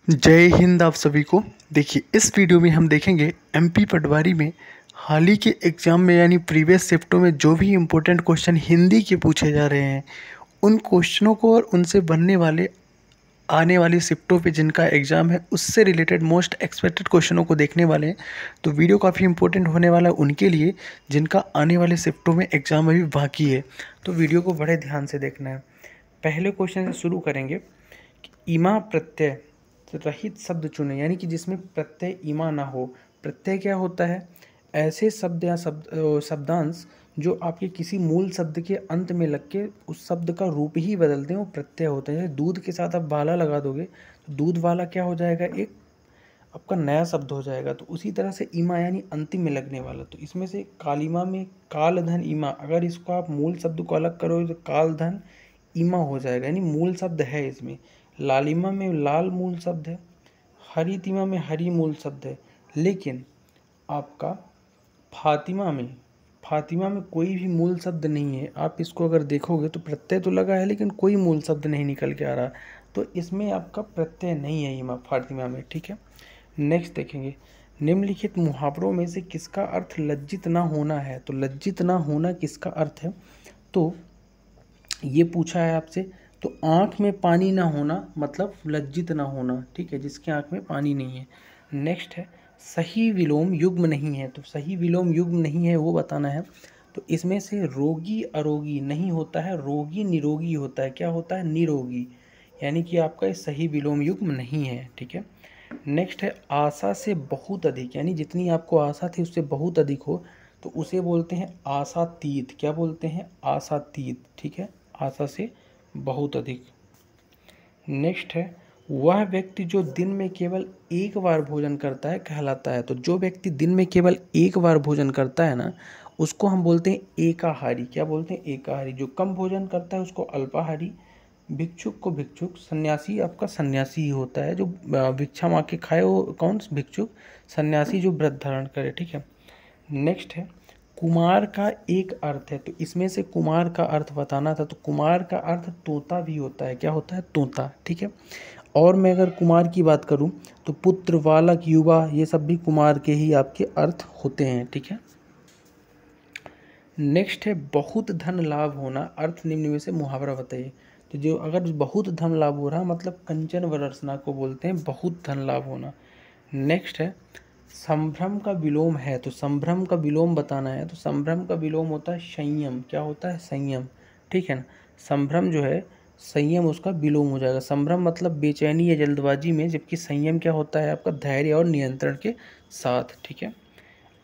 जय हिंद आप सभी को। देखिए इस वीडियो में हम देखेंगे एमपी पटवारी में हाल ही के एग्जाम में यानी प्रीवियस शिफ्टों में जो भी इम्पोर्टेंट क्वेश्चन हिंदी के पूछे जा रहे हैं उन क्वेश्चनों को और उनसे बनने वाले आने वाली शिफ्टों पे जिनका एग्ज़ाम है उससे रिलेटेड मोस्ट एक्सपेक्टेड क्वेश्चनों को देखने वाले हैं। तो वीडियो काफ़ी इंपॉर्टेंट होने वाला है उनके लिए जिनका आने वाले शिफ्टों में एग्ज़ाम अभी बाकी है। तो वीडियो को बड़े ध्यान से देखना है। पहले क्वेश्चन से शुरू करेंगे कि ईमा प्रत्यय रहित शब्द चुने, यानी कि जिसमें प्रत्यय ईमा ना हो। प्रत्यय क्या होता है? ऐसे शब्द या शब्दांश जो आपके किसी मूल शब्द के अंत में लग के उस शब्द का रूप ही बदल दें, वो प्रत्यय होता है। जैसे दूध के साथ आप वाला लगा दोगे तो दूध वाला क्या हो जाएगा? एक आपका नया शब्द हो जाएगा। तो उसी तरह से ईमा यानी अंतिम में लगने वाला। तो इसमें से कालिमा में काल धन ईमा, अगर इसको आप मूल शब्द को अलग करोगे तो काल धन ईमा हो जाएगा, यानी मूल शब्द है इसमें। लालिमा में लाल मूल शब्द है, हरितिमा में हरी मूल शब्द है, लेकिन आपका फातिमा में कोई भी मूल शब्द नहीं है। आप इसको अगर देखोगे तो प्रत्यय तो लगा है लेकिन कोई मूल शब्द नहीं निकल के आ रहा, तो इसमें आपका प्रत्यय नहीं है ईमा फातिमा में। ठीक है, नेक्स्ट देखेंगे निम्नलिखित मुहावरों में से किसका अर्थ लज्जित ना होना है। तो लज्जित ना होना किसका अर्थ है? तो ये पूछा है आपसे। तो आँख में पानी ना होना मतलब लज्जित ना होना। ठीक है, जिसके आँख में पानी नहीं है। नेक्स्ट है सही विलोम युग्म नहीं है। तो सही विलोम युग्म नहीं है वो बताना है। तो इसमें से रोगी अरोगी नहीं होता है, रोगी निरोगी होता है। क्या होता है? निरोगी, यानी कि आपका ये सही विलोम युग्म नहीं है। ठीक है, नेक्स्ट है आशा से बहुत अधिक, यानी जितनी आपको आशा थी उससे बहुत अधिक हो तो उसे बोलते हैं आशातीत। क्या बोलते हैं? आशातीत। ठीक है, आशा से बहुत अधिक। नेक्स्ट है वह व्यक्ति जो दिन में केवल एक बार भोजन करता है कहलाता है। तो जो व्यक्ति दिन में केवल एक बार भोजन करता है ना, उसको हम बोलते हैं एकाहारी। क्या बोलते हैं? एकाहारी। जो कम भोजन करता है उसको अल्पाहारी, भिक्षुक को भिक्षुक, सन्यासी आपका सन्यासी ही होता है। जो भिक्षा मांग के खाए वो कौन? भिक्षुक। सन्यासी जो व्रत धारण करे। ठीक है, नेक्स्ट है कुमार का एक अर्थ है। तो इसमें से कुमार का अर्थ बताना था। तो कुमार का अर्थ तोता भी होता है। क्या होता है? तोता। ठीक है, और मैं अगर कुमार की बात करूं तो पुत्र, बालक, युवा, ये सब भी कुमार के ही आपके अर्थ होते हैं। ठीक है, नेक्स्ट है बहुत धन लाभ होना, अर्थ निम्न में से मुहावरा बताइए। तो जो अगर बहुत धन लाभ हो रहा मतलब कंचन वरसना को बोलते हैं बहुत धन लाभ होना। नेक्स्ट है संभ्रम का विलोम है। तो संभ्रम का विलोम बताना है। तो संभ्रम का विलोम होता है संयम। क्या होता है? संयम। ठीक है ना, संभ्रम जो है संयम उसका विलोम हो जाएगा। संभ्रम मतलब बेचैनी या जल्दबाजी में, जबकि संयम क्या होता है? आपका धैर्य और नियंत्रण के साथ। ठीक है,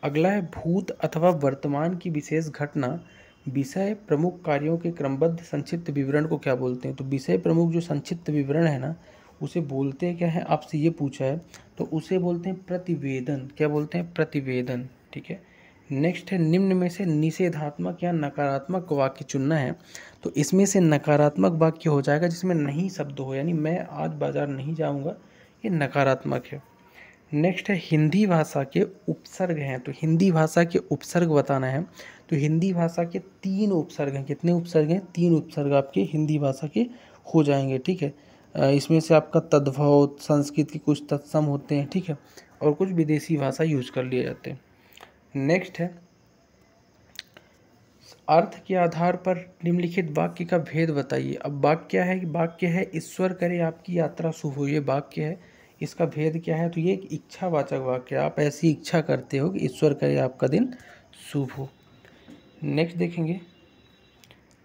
अगला है भूत अथवा वर्तमान की विशेष घटना विषय प्रमुख कार्यों के क्रमबद्ध संक्षिप्त विवरण को क्या बोलते हैं। तो विषय प्रमुख जो संक्षिप्त विवरण है ना उसे बोलते क्या है? आपसे ये पूछा है तो उसे बोलते हैं प्रतिवेदन। क्या बोलते हैं? प्रतिवेदन। ठीक है, नेक्स्ट है निम्न में से निषेधात्मक या नकारात्मक वाक्य चुनना है। तो इसमें से नकारात्मक वाक्य हो जाएगा जिसमें नहीं शब्द हो, यानी मैं आज बाजार नहीं जाऊंगा, ये नकारात्मक है। नेक्स्ट है हिंदी भाषा के उपसर्ग हैं। तो हिंदी भाषा के उपसर्ग बताना है। तो हिंदी भाषा के 3 उपसर्ग हैं। कितने उपसर्ग हैं? 3 उपसर्ग आपके हिंदी भाषा के हो जाएंगे। ठीक है, इसमें से आपका तद्भव, संस्कृत के कुछ तत्सम होते हैं। ठीक है, और कुछ विदेशी भाषा यूज कर लिए जाते हैं। नेक्स्ट है अर्थ के आधार पर निम्नलिखित वाक्य का भेद बताइए। अब वाक्य है कि वाक्य है ईश्वर करे आपकी यात्रा शुभ हो, ये वाक्य है। इसका भेद क्या है? तो ये एक इच्छावाचक वाक्य है। आप ऐसी इच्छा करते हो कि ईश्वर करे आपका दिन शुभ हो। नेक्स्ट देखेंगे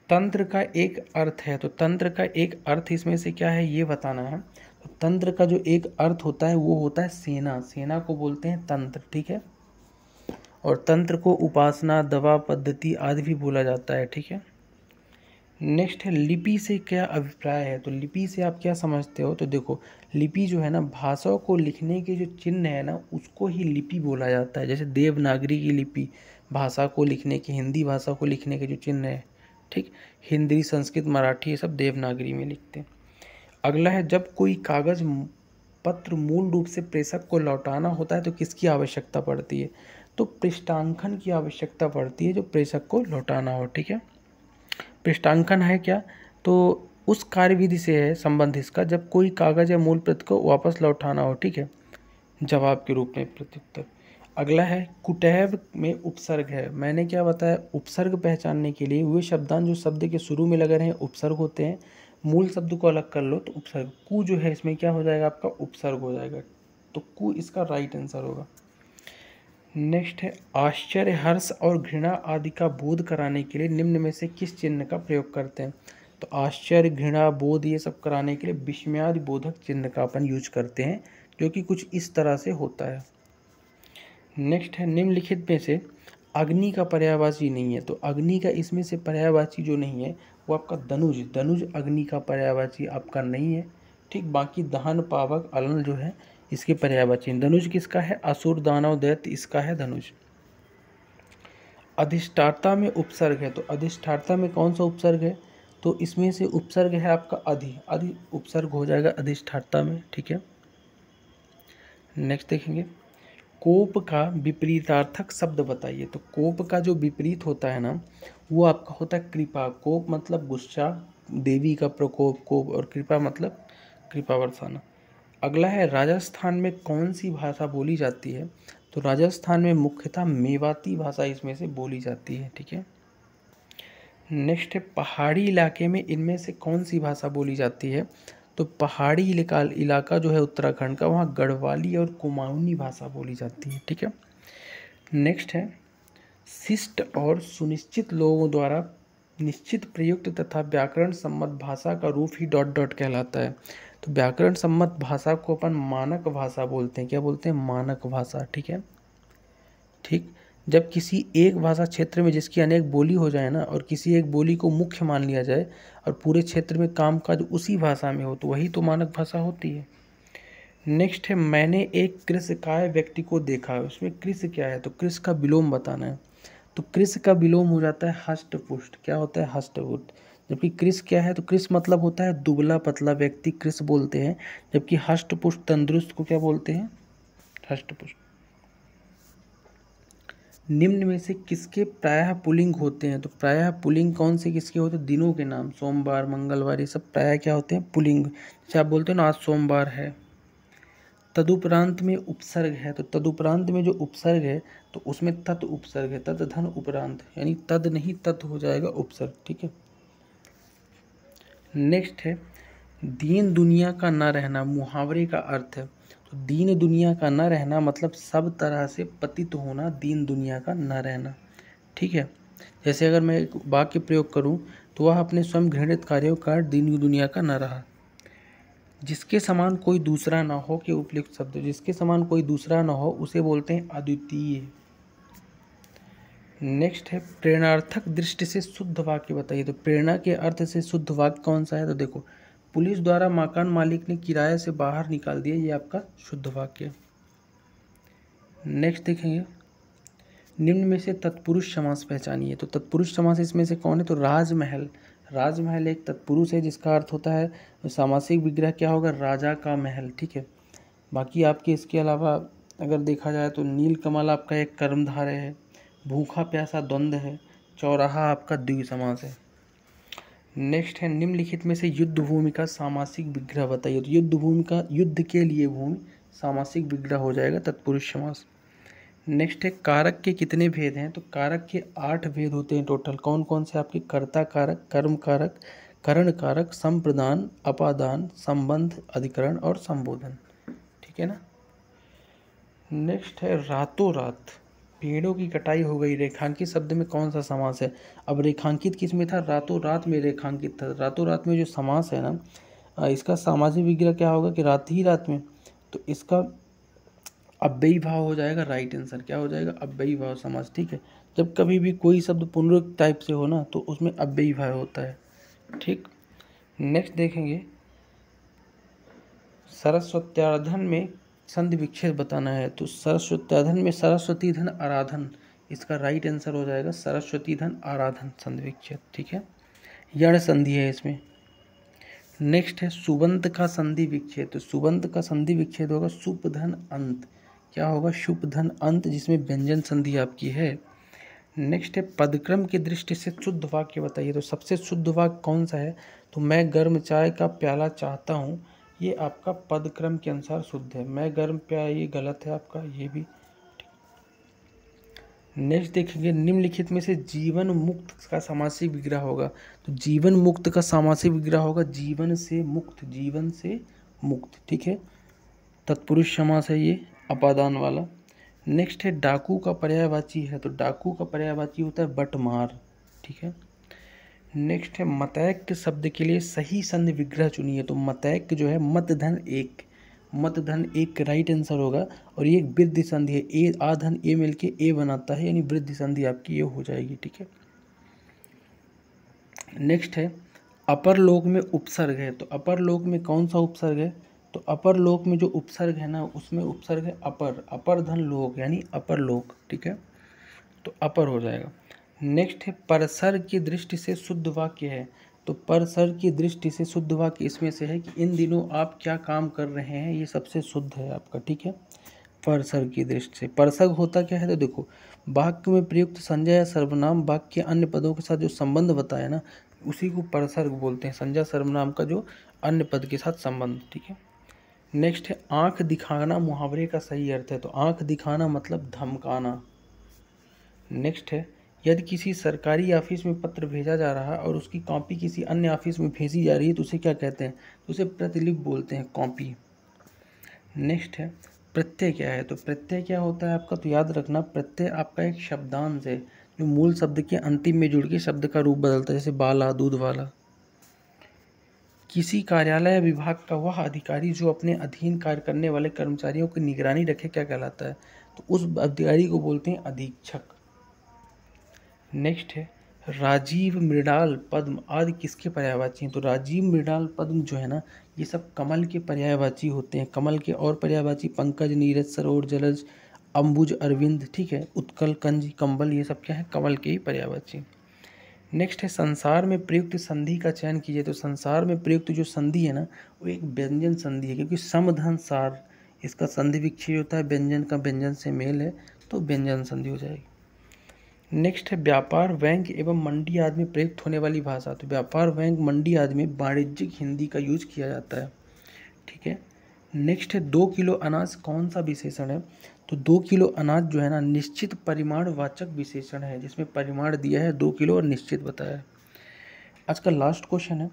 तंत्र का एक अर्थ है। तो तंत्र का एक अर्थ इसमें से क्या है ये बताना है। तो तंत्र का जो एक अर्थ होता है वो होता है सेना। सेना को बोलते हैं तंत्र। ठीक है, और तंत्र को उपासना, दवा पद्धति आदि भी बोला जाता है। ठीक है, नेक्स्ट है लिपि से क्या अभिप्राय है। तो लिपि से आप क्या समझते हो? तो देखो लिपि जो है ना भाषा को लिखने के जो चिन्ह है ना उसको ही लिपि बोला जाता है। जैसे देवनागरी की लिपि भाषा को लिखने की, हिंदी भाषा को लिखने के जो चिन्ह है। ठीक, हिंदी, संस्कृत, मराठी ये सब देवनागरी में लिखते हैं। अगला है जब कोई कागज पत्र मूल रूप से प्रेषक को लौटाना होता है तो किसकी आवश्यकता पड़ती है? तो पृष्ठांकन की आवश्यकता पड़ती है जो प्रेषक को लौटाना हो। ठीक है, पृष्ठांकन है क्या? तो उस कार्यविधि से है संबंध इसका जब कोई कागज या मूल प्रति को वापस लौटाना हो, ठीक है, जवाब के रूप में प्रत्युत्तर। अगला है कुटैव में उपसर्ग है। मैंने क्या बताया, उपसर्ग पहचानने के लिए वे शब्दांश जो शब्द के शुरू में लगे रहे हैं उपसर्ग होते हैं। मूल शब्द को अलग कर लो तो उपसर्ग, कु जो है इसमें क्या हो जाएगा आपका उपसर्ग हो जाएगा, तो कु इसका राइट आंसर होगा। नेक्स्ट है आश्चर्य, हर्ष और घृणा आदि का बोध कराने के लिए निम्न में से किस चिन्ह का प्रयोग करते हैं। तो आश्चर्य, घृणा, बोध ये सब कराने के लिए विस्मयादि बोधक चिन्ह का अपन यूज करते हैं, जो कि कुछ इस तरह से होता है। नेक्स्ट है निम्नलिखित में से अग्नि का पर्यायवाची नहीं है। तो अग्नि का इसमें से पर्यायवाची जो नहीं है वो आपका धनुज, धनुज अग्नि का पर्यायवाची आपका नहीं है, ठीक। बाकी दहन, पावक, अलन जो है इसके पर्यायवाची। धनुज किसका है, असुर, दानव, दैत्य, इसका है धनुज। अधिष्ठाता में उपसर्ग है, तो अधिष्ठाता में कौन सा उपसर्ग है, तो इसमें से उपसर्ग है आपका अधि, अधि उपसर्ग हो जाएगा अधिष्ठाता में, ठीक है। नेक्स्ट देखेंगे कोप का विपरीतार्थक शब्द बताइए। तो कोप का जो विपरीत होता है ना वो आपका होता है कृपा। कोप मतलब गुस्सा, देवी का प्रकोप कोप, और कृपा मतलब कृपा बरसाना। अगला है राजस्थान में कौन सी भाषा बोली जाती है। तो राजस्थान में मुख्यतः मेवाती भाषा इसमें से बोली जाती है, ठीक है। नेक्स्ट है पहाड़ी इलाके में इनमें से कौन सी भाषा बोली जाती है। तो पहाड़ी इलाका जो है उत्तराखंड का, वहाँ गढ़वाली और कुमाऊनी भाषा बोली जाती है, ठीक है। नेक्स्ट है शिष्ट और सुनिश्चित लोगों द्वारा निश्चित प्रयुक्त तथा व्याकरण सम्मत भाषा का रूप ही डॉट डॉट कहलाता है। तो व्याकरण सम्मत भाषा को अपन मानक भाषा बोलते हैं। क्या बोलते हैं, मानक भाषा, ठीक है, ठीक। जब किसी एक भाषा क्षेत्र में जिसकी अनेक बोली हो जाए ना, और किसी एक बोली को मुख्य मान लिया जाए और पूरे क्षेत्र में कामकाज उसी भाषा में हो, तो वही तो मानक भाषा होती है। नेक्स्ट है मैंने एक कृशकाय व्यक्ति को देखा। उसमें कृश क्या है, तो कृश का विलोम बताना है। तो कृश का विलोम हो जाता है हष्ट पुष्ट। क्या होता है, हष्ट पुष्ट। जबकि कृश क्या है, तो कृश मतलब होता है दुबला पतला व्यक्ति, कृश बोलते हैं। जबकि हष्ट पुष्ट तंदुरुस्त को क्या बोलते हैं, हष्ट पुष्ट। निम्न में से किसके प्रायः पुल्लिंग होते हैं। तो प्रायः पुल्लिंग कौन से किसके होते हैं, दिनों के नाम, सोमवार, मंगलवार, ये सब प्रायः क्या होते हैं, पुल्लिंग। जैसे आप बोलते हो ना आज सोमवार है। तदुपरांत में उपसर्ग है। तो तदुपरांत में जो उपसर्ग है तो उसमें तत् उपसर्ग है, तत् धन उपरांत, यानी तद नहीं तत् हो जाएगा उपसर्ग, ठीक है। नेक्स्ट है दीन दुनिया का न रहना, मुहावरे का अर्थ है। तो दीन दुनिया का न रहना मतलब सब तरह से पतित होना, दीन दुनिया का न रहना, ठीक है। जैसे अगर मैं एक वाक्य प्रयोग करूं तो वह अपने स्वयं घृणित कार्यों का दीन दुनिया का न रहा। जिसके समान कोई दूसरा ना हो के उपयुक्त शब्द, जिसके समान कोई दूसरा ना हो उसे बोलते हैं अद्वितीय। नेक्स्ट है प्रेरणार्थक दृष्टि से शुद्ध वाक्य बताइए। तो प्रेरणा के अर्थ से शुद्ध वाक्य कौन सा है, तो देखो पुलिस द्वारा मकान मालिक ने किराए से बाहर निकाल दिया, ये आपका शुद्ध वाक्य। नेक्स्ट देखेंगे निम्न में से तत्पुरुष समास पहचानिए। तो तत्पुरुष समास इसमें से कौन है, तो राजमहल। राजमहल एक तत्पुरुष है जिसका अर्थ होता है सामासिक विग्रह क्या होगा, राजा का महल, ठीक है। बाकी आपके इसके अलावा अगर देखा जाए तो नीलकमल आपका एक कर्मधारय है, भूखा प्यासा द्वंद्व है, चौराहा आपका द्विगु समास है। नेक्स्ट है निम्नलिखित में से युद्ध भूमि का सामासिक विग्रह बताइए। तो युद्ध भूमि का, युद्ध के लिए भूमि, सामासिक विग्रह हो जाएगा तत्पुरुष समास। नेक्स्ट है कारक के कितने भेद हैं। तो कारक के 8 भेद होते हैं टोटल। कौन कौन से आपके, कर्ता कारक, कर्म कारक, करण कारक, संप्रदान, अपादान, संबंध, अधिकरण और संबोधन, ठीक है ना। नेक्स्ट है रातों रात, पेड़ों की कटाई हो गई। रेखांकित शब्द में कौन सा समास है। अब रेखांकित किस में था, रातों रात में रेखांकित था। रातों रात में जो समास है ना, इसका सामासिक विग्रह क्या होगा कि रात ही रात में, तो इसका अव्ययी भाव हो जाएगा, राइट आंसर क्या हो जाएगा, अव्ययी भाव समास, ठीक है। जब कभी भी कोई शब्द पुनरुक्त टाइप से हो ना तो उसमें अव्ययी भाव होता है, ठीक। नेक्स्ट देखेंगे सरस्वत्याधन में संधि विच्छेद बताना है। तो सरस्वत्याधन में सरस्वती धन आराधन, इसका राइट आंसर हो जाएगा सरस्वती धन आराधन संधि विच्छेद, ठीक है। यण संधि है इसमें। नेक्स्ट है सुबंत का संधि विच्छेद। तो सुबंत का संधि विच्छेद होगा सुप धन अंत, क्या होगा, शुप धन अंत, जिसमें व्यंजन संधि आपकी है। नेक्स्ट है पदक्रम की दृष्टि से शुद्ध वाक्य बताइए। तो सबसे शुद्ध वाक्य कौन सा है? तो मैं गर्म चाय का प्याला चाहता हूँ, ये आपका पदक्रम के अनुसार शुद्ध है। मैं गर्म प्याला, ये गलत है आपका, ये भी। नेक्स्ट देखेंगे निम्नलिखित में से जीवन मुक्त का समासी विग्रह होगा। तो जीवन मुक्त का समासी विग्रह होगा जीवन से मुक्त, जीवन से मुक्त, ठीक है। तत्पुरुष समास है ये, अपादान वाला। नेक्स्ट है डाकू का पर्यायवाची है। तो डाकू का पर्यायवाची होता है बटमार, ठीक है। नेक्स्ट है मतैक्य शब्द के लिए सही संधि विग्रह चुनिए। तो मतैक्य जो है मत धन एक, मत धन एक राइट आंसर होगा। और ये एक वृद्धि संधि है, ए आ धन ए मिलके ए बनाता है, यानी वृद्धि संधि आपकी ये हो जाएगी, ठीक है। नेक्स्ट है अपर लोक में उपसर्ग है। तो अपर लोक में कौन सा उपसर्ग है? तो अपर लोक में जो उपसर्ग है ना, उसमें उपसर्ग है अपर, अपर धन लोक यानी अपर लोक, ठीक है। तो अपर हो जाएगा। नेक्स्ट है परसर्ग की दृष्टि से शुद्ध वाक्य है। तो परसर्ग की दृष्टि से शुद्ध वाक्य इसमें से है कि इन दिनों आप क्या काम कर रहे हैं, ये सबसे शुद्ध है आपका, ठीक है। परसर्ग की दृष्टि से परसर्ग होता क्या है? तो देखो वाक्य में प्रयुक्त संज्ञा या सर्वनाम वाक्य के अन्य पदों के साथ जो संबंध बताया ना, उसी को परसर्ग बोलते हैं, संज्ञा सर्वनाम का जो अन्य पद के साथ संबंध, ठीक है। नेक्स्ट है आंख दिखाना मुहावरे का सही अर्थ है। तो आंख दिखाना मतलब धमकाना। नेक्स्ट है यदि किसी सरकारी ऑफिस में पत्र भेजा जा रहा है और उसकी कॉपी किसी अन्य ऑफिस में भेजी जा रही है तो उसे क्या कहते हैं? तो उसे प्रतिलिपि बोलते हैं, कॉपी। नेक्स्ट है प्रत्यय क्या है? तो प्रत्यय क्या होता है आपका? तो याद रखना प्रत्यय आपका एक शब्दांश है जो मूल शब्द के अंतिम में जुड़ के शब्द का रूप बदलता है, जैसे बाला, दूध वाला। किसी कार्यालय या विभाग का वह अधिकारी जो अपने अधीन कार्य करने वाले कर्मचारियों की निगरानी रखे क्या कहलाता है? तो उस अधिकारी को बोलते हैं अधीक्षक। नेक्स्ट है राजीव, मृणाल, पद्म आदि किसके पर्यायवाची हैं? तो राजीव, मृणाल, पद्म जो है ना, ये सब कमल के पर्यायवाची होते हैं। कमल के और पर्यायवाची पंकज, नीरज, सरोवर, जलज, अंबुज, अरविंद, ठीक है। उत्कल, कंज, कंबल, ये सब क्या है? कमल के ही पर्यायवाची। नेक्स्ट है संसार में प्रयुक्त संधि का चयन कीजिए। तो संसार में प्रयुक्त जो संधि है ना, वो एक व्यंजन संधि है, क्योंकि समधन सार इसका संधि विच्छेद होता है, व्यंजन का व्यंजन से मेल है, तो व्यंजन संधि हो जाएगी। नेक्स्ट है व्यापार, बैंक एवं मंडी आदि में प्रयुक्त होने वाली भाषा। तो व्यापार, बैंक, मंडी आदि में वाणिज्यिक हिंदी का यूज किया जाता है, ठीक है। नेक्स्ट है 2 किलो अनाज कौन सा विशेषण है? तो 2 किलो अनाज जो है ना, निश्चित परिमाण वाचक विशेषण है, जिसमें परिमाण दिया है 2 किलो और निश्चित बताया है। आज का लास्ट क्वेश्चन है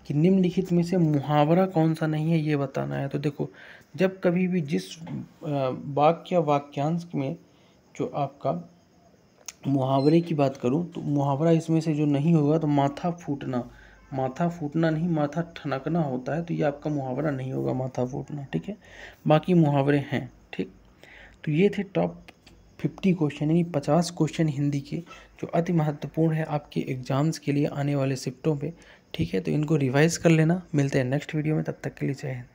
कि निम्नलिखित में से मुहावरा कौन सा नहीं है, ये बताना है। तो देखो जब कभी भी जिस वाक्य या वाक्यांश में जो आपका मुहावरे की बात करूं, तो मुहावरा इसमें से जो नहीं होगा तो माथा फूटना, माथा फूटना नहीं, माथा ठनकना होता है, तो ये आपका मुहावरा नहीं होगा, माथा फूटना, ठीक है। बाकी मुहावरे हैं, ठीक। तो ये थे टॉप 50 क्वेश्चन, यानी 50 क्वेश्चन हिंदी के जो अति महत्वपूर्ण है आपके एग्जाम्स के लिए आने वाले शिफ्टों पे, ठीक है। तो इनको रिवाइज कर लेना। मिलते हैं नेक्स्ट वीडियो में, तब तक के लिए जय हिंद।